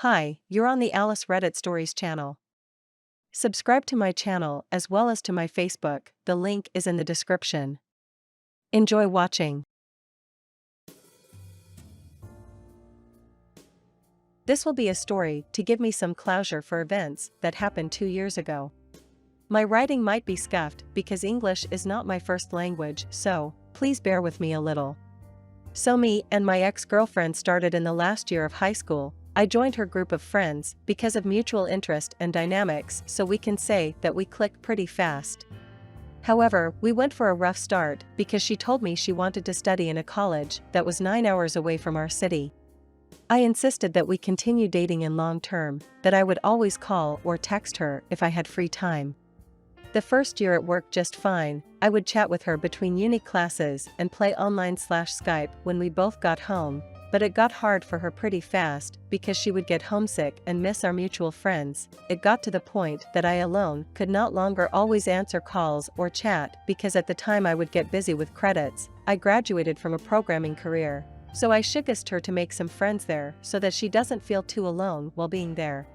Hi, you're on the Alice Reddit Stories channel. Subscribe to my channel as well as to my Facebook, the link is in the description. Enjoy watching. This will be a story to give me some closure for events that happened 2 years ago. My writing might be scuffed because English is not my first language, so please bear with me a little. So me and my ex-girlfriend started in the last year of high school. I joined her group of friends because of mutual interest and dynamics, so we can say that we clicked pretty fast. However, we went for a rough start because she told me she wanted to study in a college that was 9 hours away from our city. I insisted that we continue dating in long term, that I would always call or text her if I had free time. The first year it worked just fine. I would chat with her between uni classes and play online/Skype when we both got home. But it got hard for her pretty fast because she would get homesick and miss our mutual friends. It got to the point that I alone could not longer always answer calls or chat because at the time I would get busy with credits. I graduated from a programming career, so I suggested her to make some friends there so that she doesn't feel too alone while being there.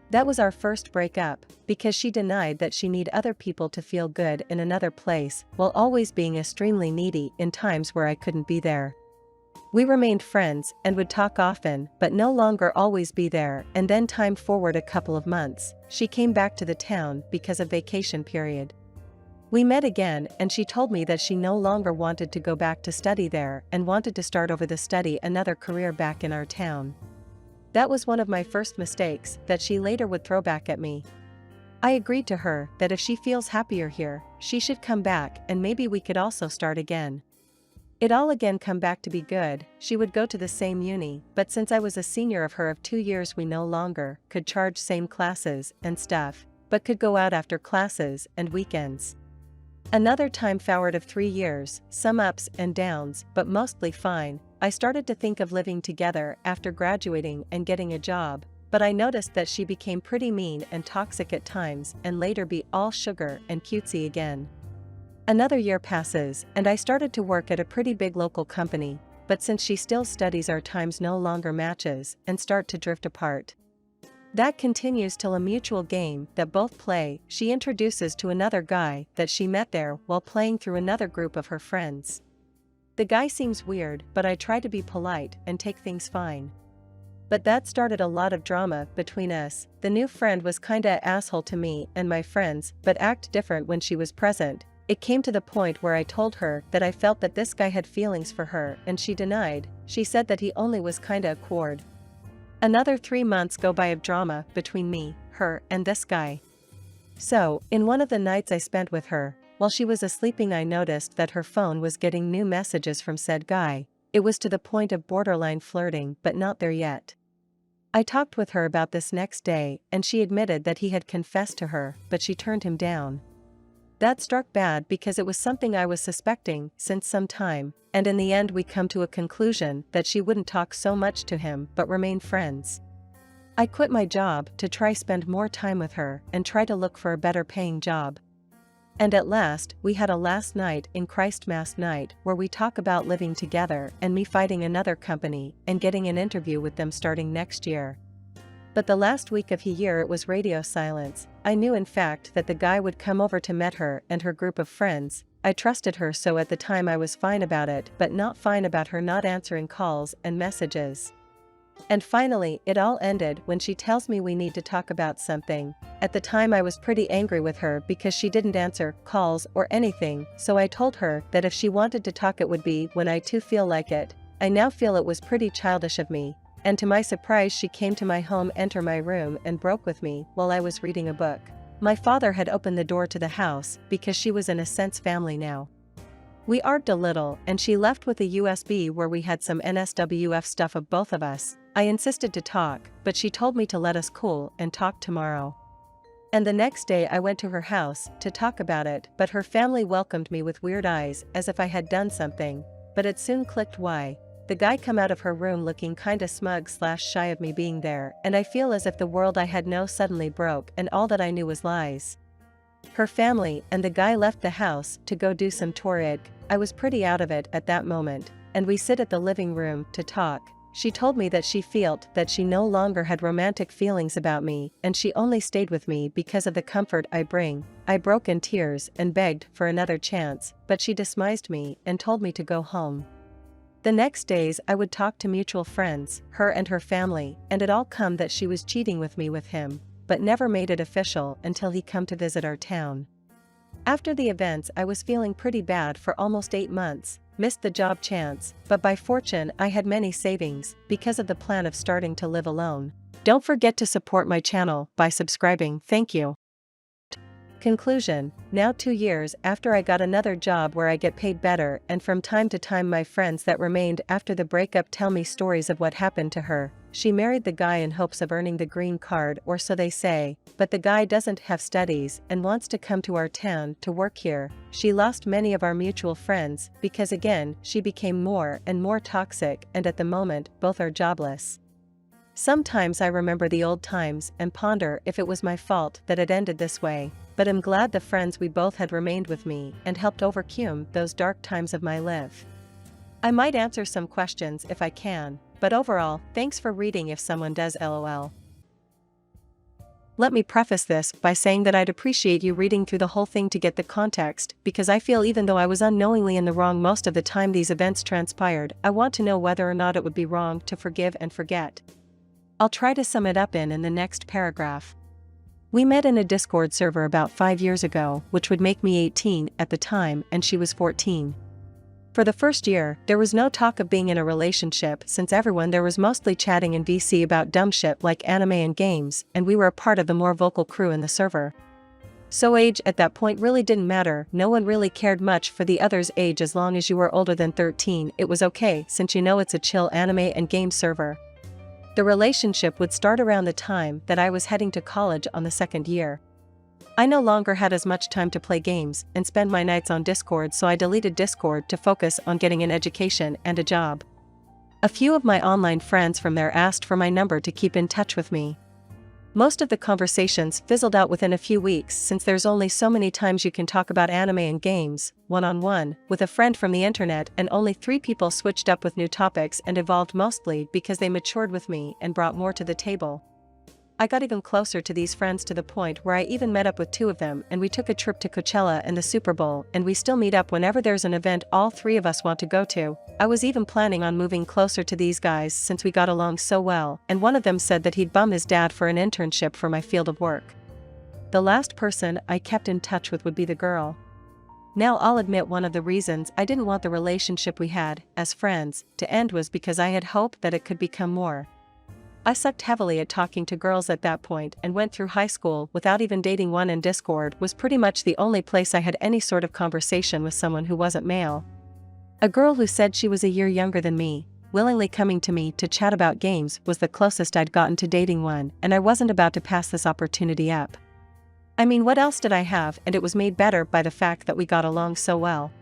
That was our first breakup because she denied that she needed other people to feel good in another place while always being extremely needy in times where I couldn't be there. We remained friends and would talk often but no longer always be there, and then time forward a couple of months, she came back to the town because of vacation period. We met again and she told me that she no longer wanted to go back to study there and wanted to start over to study another career back in our town. That was one of my first mistakes that she later would throw back at me. I agreed to her that if she feels happier here, she should come back and maybe we could also start again. It all again come back to be good. She would go to the same uni, but since I was a senior of her of 2 years we no longer could charge same classes and stuff, but could go out after classes and weekends. Another time forward of 3 years, some ups and downs, but mostly fine. I started to think of living together after graduating and getting a job, but I noticed that she became pretty mean and toxic at times and later be all sugar and cutesy again. Another year passes, and I started to work at a pretty big local company, but since she still studies our times no longer matches and start to drift apart. That continues till a mutual game that both play, she introduces to another guy that she met there while playing through another group of her friends. The guy seems weird, but I try to be polite and take things fine. But that started a lot of drama between us. The new friend was kinda asshole to me and my friends, but act different when she was present. It came to the point where I told her that I felt that this guy had feelings for her and she denied. She said that he only was kinda awkward. Another 3 months go by of drama between me, her, and this guy. So, in one of the nights I spent with her, while she was asleeping I noticed that her phone was getting new messages from said guy. It was to the point of borderline flirting but not there yet. I talked with her about this next day and she admitted that he had confessed to her, but she turned him down. That struck bad because it was something I was suspecting since some time, and in the end we come to a conclusion that she wouldn't talk so much to him but remain friends. I quit my job to try spend more time with her and try to look for a better paying job. And at last, we had a last night in Christmas night where we talk about living together and me fighting another company and getting an interview with them starting next year. But the last week of the year it was radio silence. I knew in fact that the guy would come over to meet her and her group of friends. I trusted her, so at the time I was fine about it but not fine about her not answering calls and messages. And finally it all ended when she tells me we need to talk about something. At the time I was pretty angry with her because she didn't answer calls or anything, so I told her that if she wanted to talk it would be when I too feel like it. I now feel it was pretty childish of me. And to my surprise she came to my home, entered my room and broke with me while I was reading a book. My father had opened the door to the house because she was in a sense family now. We argued a little and she left with a USB where we had some NSWF stuff of both of us. I insisted to talk, but she told me to let us cool and talk tomorrow. And the next day I went to her house to talk about it, but her family welcomed me with weird eyes as if I had done something, but it soon clicked why. The guy come out of her room looking kinda smug/shy of me being there, and I feel as if the world I had known suddenly broke and all that I knew was lies. Her family and the guy left the house to go do some touring. I was pretty out of it at that moment, and we sit at the living room to talk. She told me that she felt that she no longer had romantic feelings about me and she only stayed with me because of the comfort I bring. I broke in tears and begged for another chance, but she dismissed me and told me to go home. The next days I would talk to mutual friends, her and her family, and it all come that she was cheating with me with him, but never made it official until he come to visit our town. After the events I was feeling pretty bad for almost 8 months, missed the job chance, but by fortune I had many savings, because of the plan of starting to live alone. Don't forget to support my channel by subscribing, thank you. Conclusion. Now 2 years after I got another job where I get paid better, and from time to time my friends that remained after the breakup tell me stories of what happened to her. She married the guy in hopes of earning the green card, or so they say, but the guy doesn't have studies and wants to come to our town to work here. She lost many of our mutual friends because again she became more and more toxic, and at the moment both are jobless. Sometimes I remember the old times and ponder if it was my fault that it ended this way, but I'm glad the friends we both had remained with me and helped overcome those dark times of my life. I might answer some questions if I can, but overall, thanks for reading if someone does LOL. Let me preface this by saying that I'd appreciate you reading through the whole thing to get the context, because I feel even though I was unknowingly in the wrong most of the time these events transpired, I want to know whether or not it would be wrong to forgive and forget. I'll try to sum it up in the next paragraph. We met in a Discord server about 5 years ago, which would make me 18 at the time and she was 14. For the first year, there was no talk of being in a relationship since everyone there was mostly chatting in VC about dumb shit like anime and games, and we were a part of the more vocal crew in the server. So age at that point really didn't matter, no one really cared much for the other's age as long as you were older than 13, it was okay since you know it's a chill anime and game server. The relationship would start around the time that I was heading to college on the 2nd year. I no longer had as much time to play games and spend my nights on Discord, so I deleted Discord to focus on getting an education and a job. A few of my online friends from there asked for my number to keep in touch with me. Most of the conversations fizzled out within a few weeks since there's only so many times you can talk about anime and games, one-on-one, with a friend from the internet, and only 3 people switched up with new topics and evolved mostly because they matured with me and brought more to the table. I got even closer to these friends to the point where I even met up with 2 of them and we took a trip to Coachella and the Super Bowl, and we still meet up whenever there's an event all 3 of us want to go to. I was even planning on moving closer to these guys since we got along so well, and one of them said that he'd bum his dad for an internship for my field of work. The last person I kept in touch with would be the girl. Now I'll admit one of the reasons I didn't want the relationship we had, as friends, to end was because I had hoped that it could become more. I sucked heavily at talking to girls at that point and went through high school without even dating one, and Discord was pretty much the only place I had any sort of conversation with someone who wasn't male. A girl who said she was a year younger than me, willingly coming to me to chat about games, was the closest I'd gotten to dating one, and I wasn't about to pass this opportunity up. I mean, what else did I have? And it was made better by the fact that we got along so well.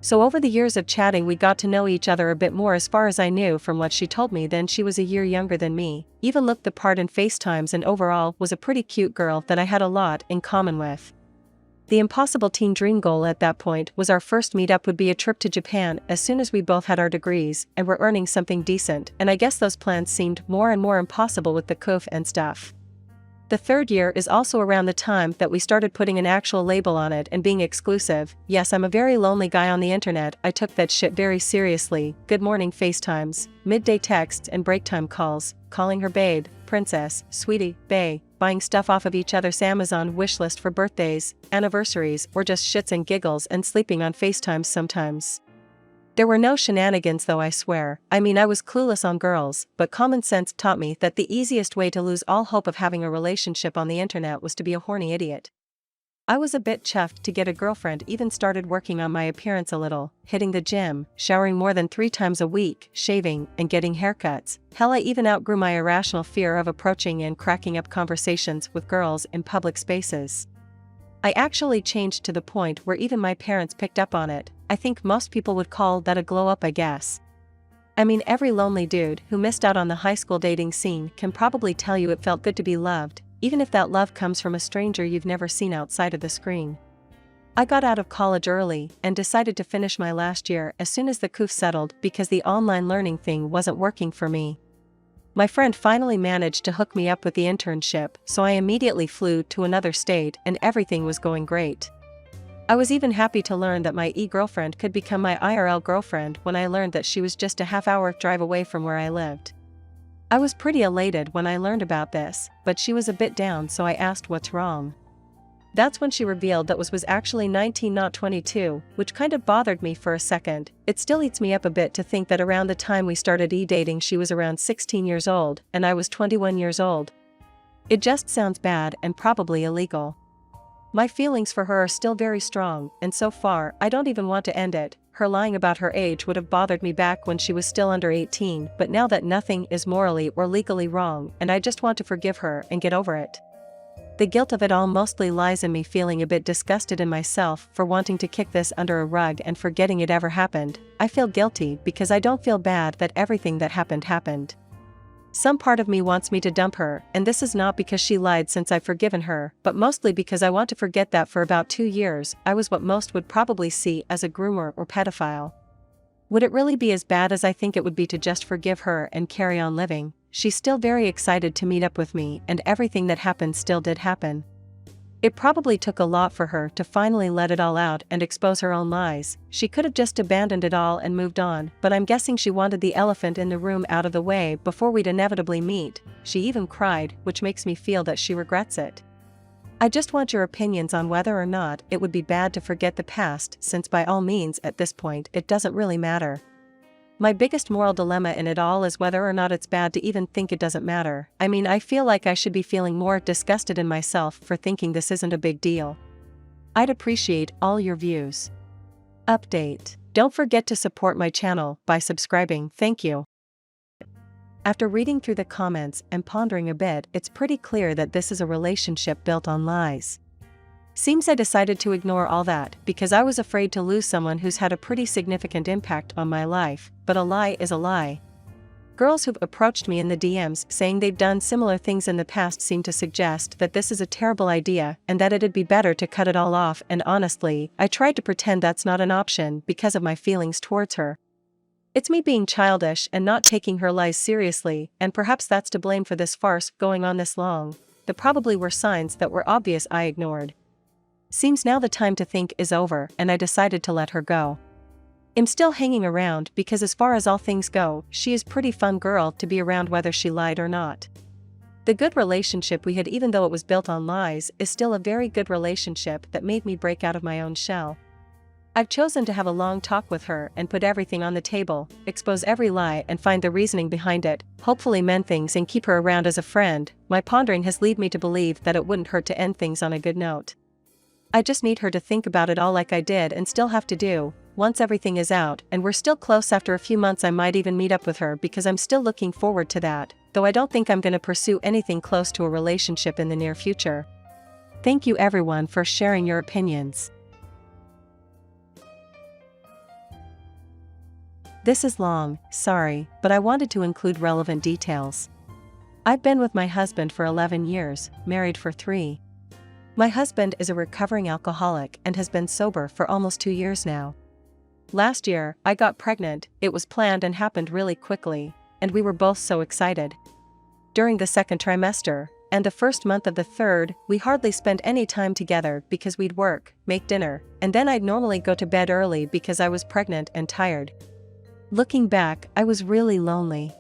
So over the years of chatting we got to know each other a bit more. As far as I knew from what she told me then, she was a year younger than me, even looked the part in FaceTimes, and overall was a pretty cute girl that I had a lot in common with. The impossible teen dream goal at that point was our first meetup would be a trip to Japan as soon as we both had our degrees and were earning something decent, and I guess those plans seemed more and more impossible with the COF and stuff. The 3rd year is also around the time that we started putting an actual label on it and being exclusive. Yes, I'm a very lonely guy on the internet. I took that shit very seriously. Good morning FaceTimes, midday texts and break time calls, calling her babe, princess, sweetie, bae, buying stuff off of each other's Amazon wishlist for birthdays, anniversaries, or just shits and giggles, and sleeping on FaceTimes sometimes. There were no shenanigans though, I swear. I mean, I was clueless on girls, but common sense taught me that the easiest way to lose all hope of having a relationship on the internet was to be a horny idiot. I was a bit chuffed to get a girlfriend, even started working on my appearance a little, hitting the gym, showering more than 3 times a week, shaving, and getting haircuts. Hell, I even outgrew my irrational fear of approaching and cracking up conversations with girls in public spaces. I actually changed to the point where even my parents picked up on it. I think most people would call that a glow up, I guess. I mean, every lonely dude who missed out on the high school dating scene can probably tell you it felt good to be loved, even if that love comes from a stranger you've never seen outside of the screen. I got out of college early and decided to finish my last year as soon as the coup settled because the online learning thing wasn't working for me. My friend finally managed to hook me up with the internship, so I immediately flew to another state and everything was going great. I was even happy to learn that my e-girlfriend could become my IRL girlfriend when I learned that she was just a half-hour drive away from where I lived. I was pretty elated when I learned about this, but she was a bit down, so I asked what's wrong. That's when she revealed that was actually 19 not 22, which kind of bothered me for a second. It still eats me up a bit to think that around the time we started e-dating she was around 16 years old and I was 21 years old. It just sounds bad and probably illegal. My feelings for her are still very strong, and so far I don't even want to end it. Her lying about her age would have bothered me back when she was still under 18, but now that nothing is morally or legally wrong and I just want to forgive her and get over it. The guilt of it all mostly lies in me feeling a bit disgusted in myself for wanting to kick this under a rug and forgetting it ever happened. I feel guilty because I don't feel bad that everything that happened. Some part of me wants me to dump her, and this is not because she lied since I've forgiven her, but mostly because I want to forget that for about 2 years, I was what most would probably see as a groomer or pedophile. Would it really be as bad as I think it would be to just forgive her and carry on living? She's still very excited to meet up with me, and everything that happened still did happen. It probably took a lot for her to finally let it all out and expose her own lies. She could have just abandoned it all and moved on, but I'm guessing she wanted the elephant in the room out of the way before we'd inevitably meet. She even cried, which makes me feel that she regrets it. I just want your opinions on whether or not it would be bad to forget the past, since by all means at this point it doesn't really matter. My biggest moral dilemma in it all is whether or not it's bad to even think it doesn't matter. I mean, I feel like I should be feeling more disgusted in myself for thinking this isn't a big deal. I'd appreciate all your views. Update. Don't forget to support my channel by subscribing, thank you. After reading through the comments and pondering a bit, it's pretty clear that this is a relationship built on lies. Seems I decided to ignore all that because I was afraid to lose someone who's had a pretty significant impact on my life, but a lie is a lie. Girls who've approached me in the DMs saying they've done similar things in the past seem to suggest that this is a terrible idea and that it'd be better to cut it all off, and honestly, I tried to pretend that's not an option because of my feelings towards her. It's me being childish and not taking her lies seriously, and perhaps that's to blame for this farce going on this long. There probably were signs that were obvious I ignored. Seems now the time to think is over, and I decided to let her go. I'm still hanging around because as far as all things go, she is pretty fun girl to be around whether she lied or not. The good relationship we had, even though it was built on lies, is still a very good relationship that made me break out of my own shell. I've chosen to have a long talk with her and put everything on the table, expose every lie and find the reasoning behind it, hopefully mend things and keep her around as a friend. My pondering has led me to believe that it wouldn't hurt to end things on a good note. I just need her to think about it all like I did and still have to do. Once everything is out and we're still close after a few months, I might even meet up with her because I'm still looking forward to that, though I don't think I'm going to pursue anything close to a relationship in the near future. Thank you everyone for sharing your opinions. This is long, sorry, but I wanted to include relevant details. I've been with my husband for 11 years, married for 3. My husband is a recovering alcoholic and has been sober for almost 2 years now. Last year, I got pregnant. It was planned and happened really quickly, and we were both so excited. During the second trimester, and the first month of the third, we hardly spent any time together because we'd work, make dinner, and then I'd normally go to bed early because I was pregnant and tired. Looking back, I was really lonely.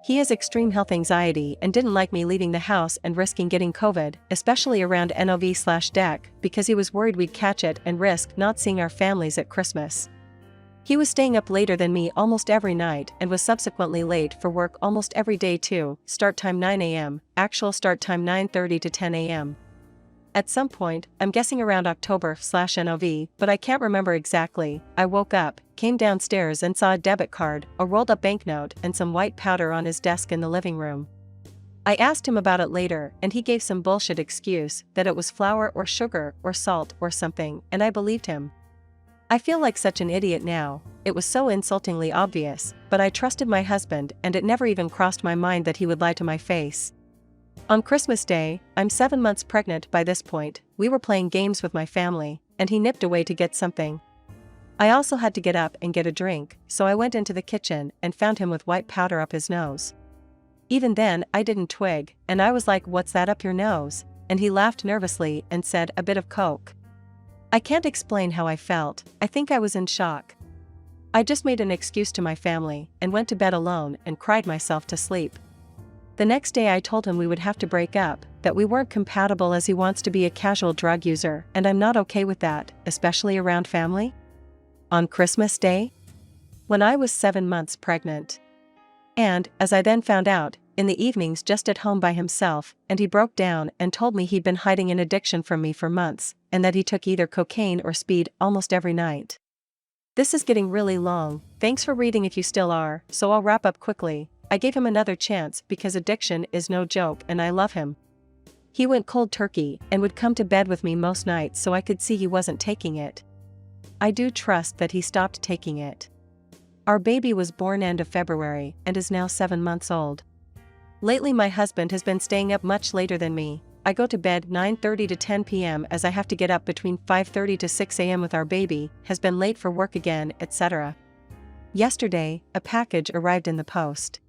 He has extreme health anxiety and didn't like me leaving the house and risking getting COVID, especially around NOV/DEC, because he was worried we'd catch it and risk not seeing our families at Christmas. He was staying up later than me almost every night and was subsequently late for work almost every day too. Start time 9 a.m., actual start time 9:30 to 10 a.m. At some point, I'm guessing around October/NOV, but I can't remember exactly, I woke up, came downstairs and saw a debit card, a rolled up banknote, and some white powder on his desk in the living room. I asked him about it later, and he gave some bullshit excuse that it was flour or sugar or salt or something, and I believed him. I feel like such an idiot now. It was so insultingly obvious, but I trusted my husband and it never even crossed my mind that he would lie to my face. On Christmas Day, I'm 7 months pregnant by this point, we were playing games with my family, and he nipped away to get something. I also had to get up and get a drink, so I went into the kitchen and found him with white powder up his nose. Even then, I didn't twig, and I was like, "What's that up your nose?" And he laughed nervously and said, "A bit of coke." I can't explain how I felt. I think I was in shock. I just made an excuse to my family and went to bed alone and cried myself to sleep. The next day I told him we would have to break up, that we weren't compatible as he wants to be a casual drug user, and I'm not okay with that, especially around family. On Christmas Day? When I was 7 months pregnant. And, as I then found out, in the evenings just at home by himself, and he broke down and told me he'd been hiding an addiction from me for months, and that he took either cocaine or speed almost every night. This is getting really long. Thanks for reading if you still are, so I'll wrap up quickly. I gave him another chance because addiction is no joke and I love him. He went cold turkey and would come to bed with me most nights so I could see he wasn't taking it. I do trust that he stopped taking it. Our baby was born end of February and is now 7 months old. Lately my husband has been staying up much later than me. I go to bed 9:30 to 10 p.m. as I have to get up between 5:30 to 6 a.m. with our baby, has been late for work again, etc. Yesterday, a package arrived in the post.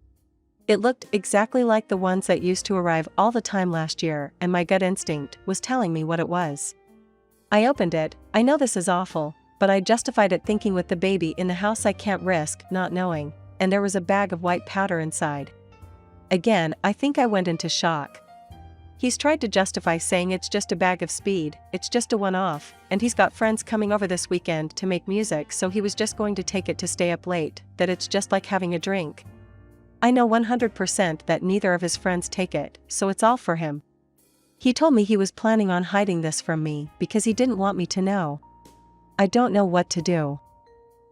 It looked exactly like the ones that used to arrive all the time last year, and my gut instinct was telling me what it was. I opened it. I know this is awful, but I justified it thinking with the baby in the house I can't risk not knowing, and there was a bag of white powder inside. Again, I think I went into shock. He's tried to justify saying it's just a bag of speed, it's just a one-off, and he's got friends coming over this weekend to make music, so he was just going to take it to stay up late, that it's just like having a drink. I know 100% that neither of his friends take it, so it's all for him. He told me he was planning on hiding this from me because he didn't want me to know. I don't know what to do.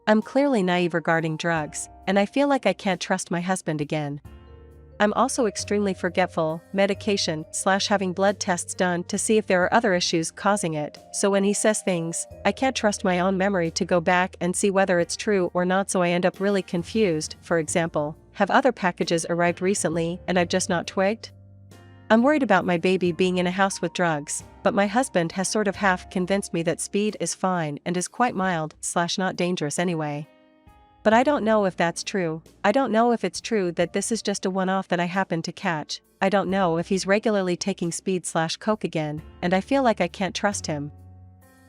I'm clearly naive regarding drugs, and I feel like I can't trust my husband again. I'm also extremely forgetful, medication/having blood tests done to see if there are other issues causing it, so when he says things, I can't trust my own memory to go back and see whether it's true or not, so I end up really confused. For example, have other packages arrived recently and I've just not twigged? I'm worried about my baby being in a house with drugs, but my husband has sort of half convinced me that speed is fine and is quite mild/not dangerous anyway. But I don't know if that's true. I don't know if it's true that this is just a one-off that I happened to catch. I don't know if he's regularly taking speed/coke again, and I feel like I can't trust him.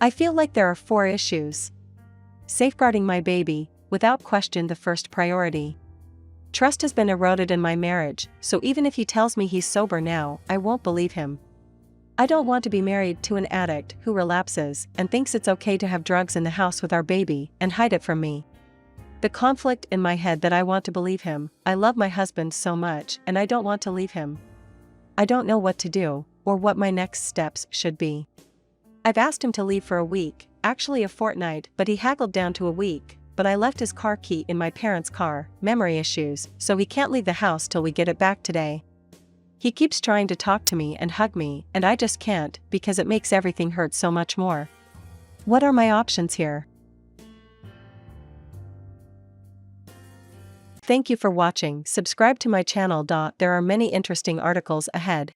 I feel like there are 4 issues. Safeguarding my baby, without question the first priority. Trust has been eroded in my marriage, so even if he tells me he's sober now, I won't believe him. I don't want to be married to an addict who relapses and thinks it's okay to have drugs in the house with our baby and hide it from me. The conflict in my head that I want to believe him, I love my husband so much and I don't want to leave him. I don't know what to do, or what my next steps should be. I've asked him to leave for a week, actually a fortnight, but he haggled down to a week, but I left his car key in my parents' car, memory issues, so he can't leave the house till we get it back today. He keeps trying to talk to me and hug me, and I just can't, because it makes everything hurt so much more. What are my options here? Thank you for watching. Subscribe to my channel. There are many interesting articles ahead.